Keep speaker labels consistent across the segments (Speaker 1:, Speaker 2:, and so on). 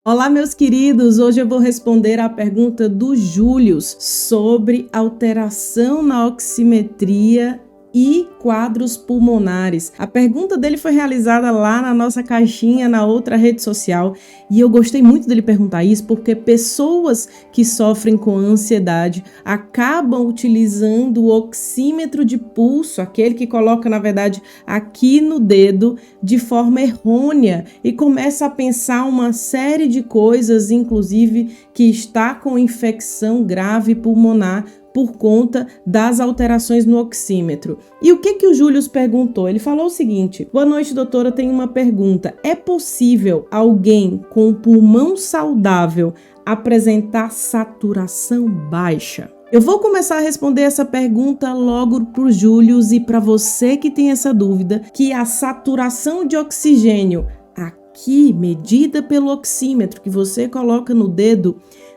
Speaker 1: Olá, meus queridos! Hoje eu vou responder à pergunta do Júlio sobre alteração na oximetria e quadros pulmonares. A pergunta dele foi realizada lá na nossa caixinha, na outra rede social, e eu gostei muito dele perguntar isso porque pessoas que sofrem com ansiedade acabam utilizando o oxímetro de pulso, aquele que coloca, na verdade, aqui no dedo, de forma errônea e começa a pensar uma série de coisas, inclusive que está com infecção grave pulmonar por conta das alterações no oxímetro. E o que o Júlio perguntou? Ele falou o seguinte: boa noite, doutora, eu tenho uma pergunta. É possível alguém com um pulmão saudável apresentar saturação baixa? Eu vou começar a responder essa pergunta logo para o Júlio e para você que tem essa dúvida, que a saturação de oxigênio aqui, medida pelo oxímetro que você coloca no dedo,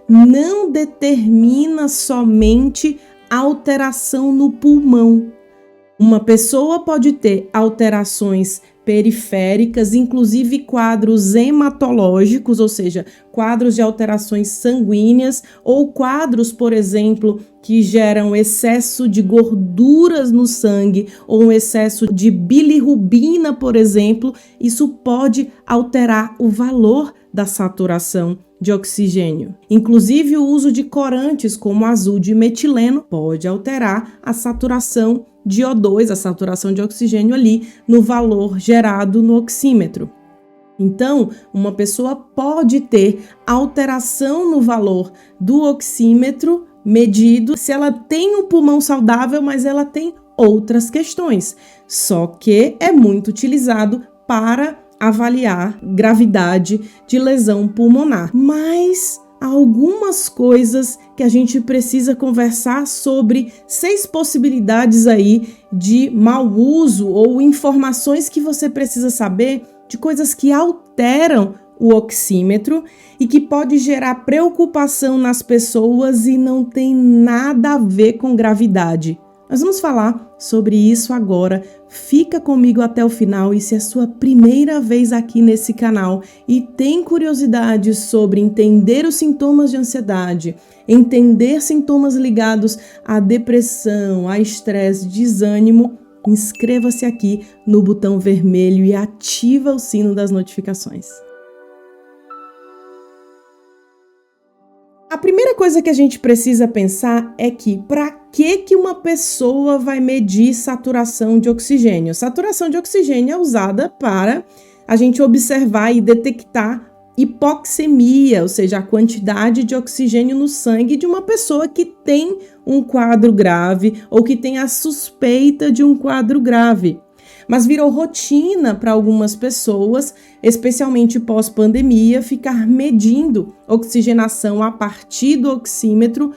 Speaker 1: não determina somente alteração no pulmão. Uma pessoa pode ter alterações periféricas, inclusive quadros hematológicos, ou seja, quadros de alterações sanguíneas ou quadros, por exemplo, que geram excesso de gorduras no sangue ou um excesso de bilirrubina, por exemplo. Isso pode alterar o valor da saturação de oxigênio. Inclusive, o uso de corantes como azul de metileno pode alterar a saturação de O2, a saturação de oxigênio ali no valor gerado no oxímetro. Então, uma pessoa pode ter alteração no valor do oxímetro medido se ela tem um pulmão saudável, mas ela tem outras questões. Só que é muito utilizado para avaliar gravidade de lesão pulmonar. Mas há algumas coisas que a gente precisa conversar sobre 6 possibilidades aí de mau uso ou informações que você precisa saber de coisas que alteram o oxímetro e que pode gerar preocupação nas pessoas e não tem nada a ver com gravidade. Nós vamos falar sobre isso agora. Fica comigo até o final e se é sua primeira vez aqui nesse canal e tem curiosidade sobre entender os sintomas de ansiedade, entender sintomas ligados à depressão, a estresse, desânimo, inscreva-se aqui no botão vermelho e ativa o sino das notificações. A primeira coisa que a gente precisa pensar é que para que uma pessoa vai medir saturação de oxigênio? Saturação de oxigênio é usada para a gente observar e detectar hipoxemia, ou seja, a quantidade de oxigênio no sangue de uma pessoa que tem um quadro grave ou que tem a suspeita de um quadro grave. Mas virou rotina para algumas pessoas, especialmente pós-pandemia, ficar medindo oxigenação a partir do oxímetro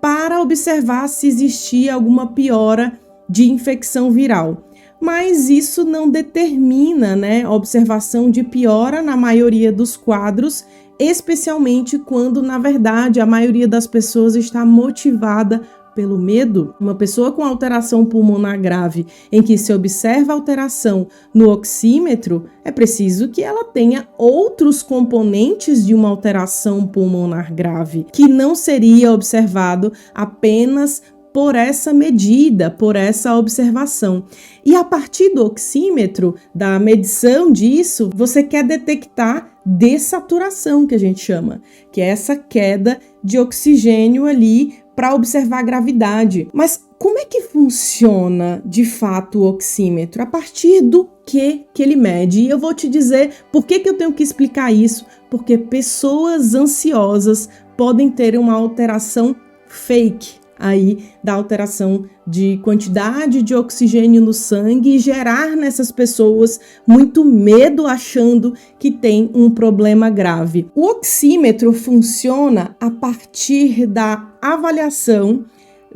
Speaker 1: para observar se existia alguma piora de infecção viral. Mas isso não determina, a observação de piora na maioria dos quadros, especialmente quando, na verdade, a maioria das pessoas está motivada pelo medo. Uma pessoa com alteração pulmonar grave, em que se observa alteração no oxímetro, é preciso que ela tenha outros componentes de uma alteração pulmonar grave, que não seria observado apenas por essa medida, por essa observação. E a partir do oxímetro, da medição disso, você quer detectar dessaturação, que a gente chama, que é essa queda de oxigênio ali para observar a gravidade. Mas como é que funciona de fato o oxímetro? A partir do que ele mede? E eu vou te dizer por que eu tenho que explicar isso, porque pessoas ansiosas podem ter uma alteração fake aí da alteração de quantidade de oxigênio no sangue e gerar nessas pessoas muito medo achando que tem um problema grave. O oxímetro funciona a partir da avaliação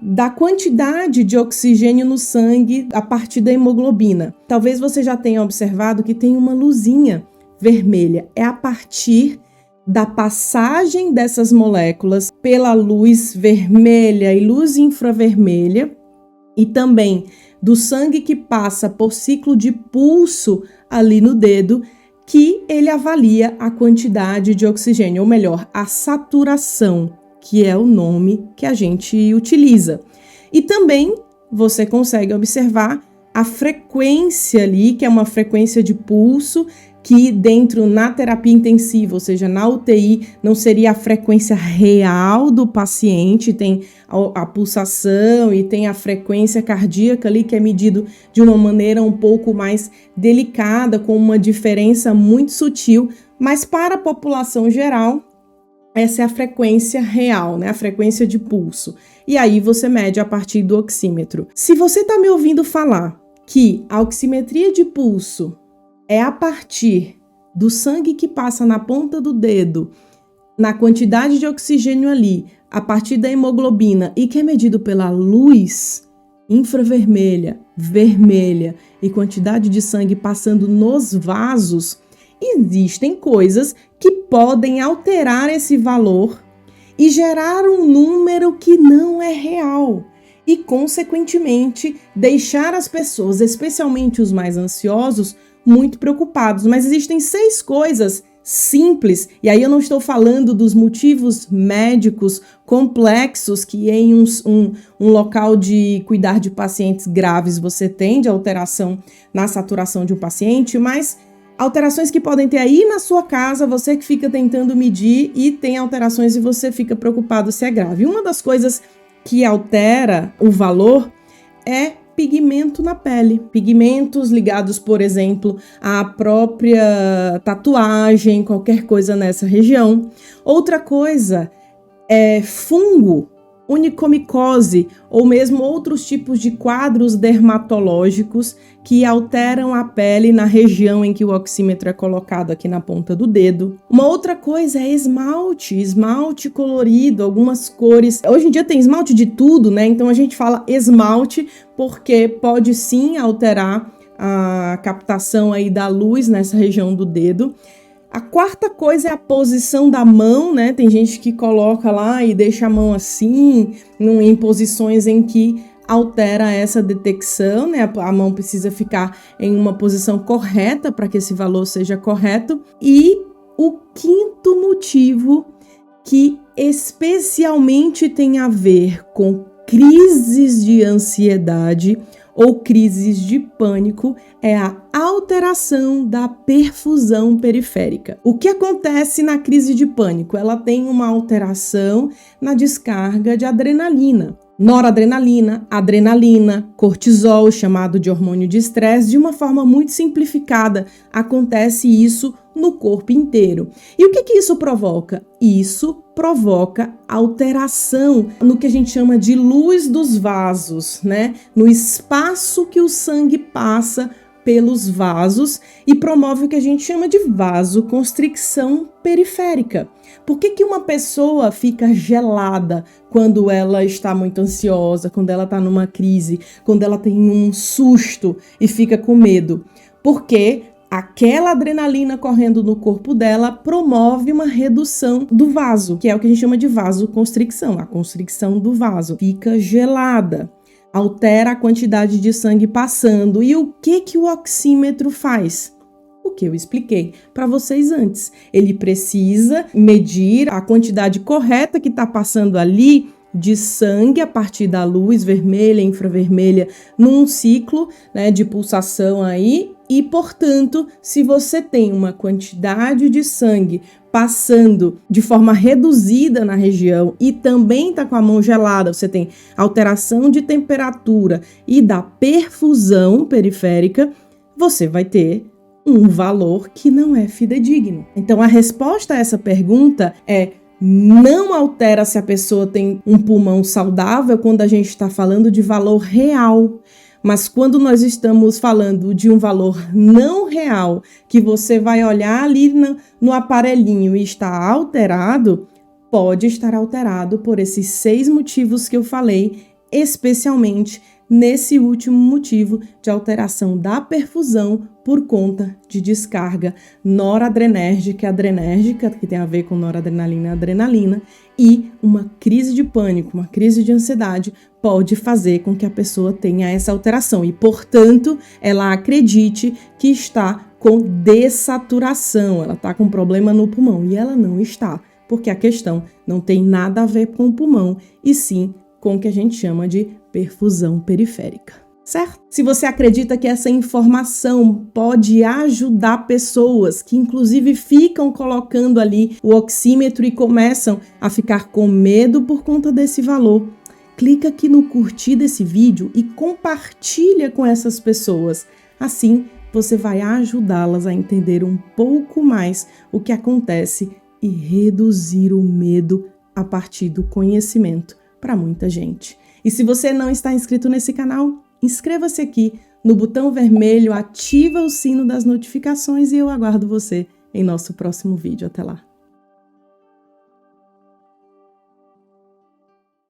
Speaker 1: da quantidade de oxigênio no sangue a partir da hemoglobina. Talvez você já tenha observado que tem uma luzinha vermelha. É a partir da passagem dessas moléculas pela luz vermelha e luz infravermelha e também do sangue que passa por ciclo de pulso ali no dedo, que ele avalia a quantidade de oxigênio, ou melhor, a saturação, que é o nome que a gente utiliza. E também você consegue observar a frequência ali, que é uma frequência de pulso, que dentro na terapia intensiva, ou seja, na UTI, não seria a frequência real do paciente, tem a pulsação e tem a frequência cardíaca ali, que é medido de uma maneira um pouco mais delicada, com uma diferença muito sutil, mas para a população geral, essa é a frequência real, né? A frequência de pulso. E aí você mede a partir do oxímetro. Se você está me ouvindo falar que a oximetria de pulso é a partir do sangue que passa na ponta do dedo, na quantidade de oxigênio ali, a partir da hemoglobina e que é medido pela luz infravermelha, vermelha e quantidade de sangue passando nos vasos, existem coisas que podem alterar esse valor e gerar um número que não é real. E, consequentemente, deixar as pessoas, especialmente os mais ansiosos, muito preocupados. Mas existem 6 coisas simples, e aí eu não estou falando dos motivos médicos complexos que em um local de cuidar de pacientes graves você tem de alteração na saturação de um paciente, mas alterações que podem ter aí na sua casa, você que fica tentando medir e tem alterações e você fica preocupado se é grave. Uma das coisas que altera o valor é pigmento na pele. Pigmentos ligados, por exemplo, à própria tatuagem, qualquer coisa nessa região. Outra coisa é fungo, onicomicose ou mesmo outros tipos de quadros dermatológicos que alteram a pele na região em que o oxímetro é colocado aqui na ponta do dedo. Uma outra coisa é esmalte colorido, algumas cores. Hoje em dia tem esmalte de tudo, né? Então a gente fala esmalte porque pode sim alterar a captação aí da luz nessa região do dedo. A quarta coisa é a posição da mão, né? Tem gente que coloca lá e deixa a mão assim, em posições em que altera essa detecção, né? A mão precisa ficar em uma posição correta para que esse valor seja correto. E o quinto motivo, que especialmente tem a ver com crises de ansiedade ou crises de pânico, é a alteração da perfusão periférica. O que acontece na crise de pânico? Ela tem uma alteração na descarga de adrenalina. Noradrenalina, adrenalina, cortisol, chamado de hormônio de estresse, de uma forma muito simplificada, acontece isso no corpo inteiro. E o que isso provoca? Isso provoca alteração no que a gente chama de luz dos vasos, né? No espaço que o sangue passa pelos vasos e promove o que a gente chama de vasoconstricção periférica. Por que uma pessoa fica gelada quando ela está muito ansiosa, quando ela está numa crise, quando ela tem um susto e fica com medo? Porque aquela adrenalina correndo no corpo dela promove uma redução do vaso, que é o que a gente chama de vasoconstricção, a constricção do vaso. Fica gelada, altera a quantidade de sangue passando. E o que o oxímetro faz? O que eu expliquei para vocês antes. Ele precisa medir a quantidade correta que está passando ali de sangue a partir da luz vermelha, infravermelha, num ciclo, né, de pulsação aí. E, portanto, se você tem uma quantidade de sangue passando de forma reduzida na região e também está com a mão gelada, você tem alteração de temperatura e da perfusão periférica, você vai ter um valor que não é fidedigno. Então, a resposta a essa pergunta é: não altera se a pessoa tem um pulmão saudável quando a gente está falando de valor real. Mas quando nós estamos falando de um valor não real, que você vai olhar ali no aparelhinho e está alterado, pode estar alterado por esses 6 motivos que eu falei, especialmente nesse último motivo de alteração da perfusão por conta de descarga noradrenérgica e adrenérgica, que tem a ver com noradrenalina e adrenalina, e uma crise de pânico, uma crise de ansiedade pode fazer com que a pessoa tenha essa alteração e, portanto, ela acredite que está com dessaturação, ela está com problema no pulmão e ela não está, porque a questão não tem nada a ver com o pulmão e sim com o que a gente chama de perfusão periférica, certo? Se você acredita que essa informação pode ajudar pessoas que inclusive ficam colocando ali o oxímetro e começam a ficar com medo por conta desse valor, clica aqui no curtir desse vídeo e compartilha com essas pessoas. Assim, você vai ajudá-las a entender um pouco mais o que acontece e reduzir o medo a partir do conhecimento para muita gente. E se você não está inscrito nesse canal, inscreva-se aqui no botão vermelho, ativa o sino das notificações e eu aguardo você em nosso próximo vídeo. Até lá!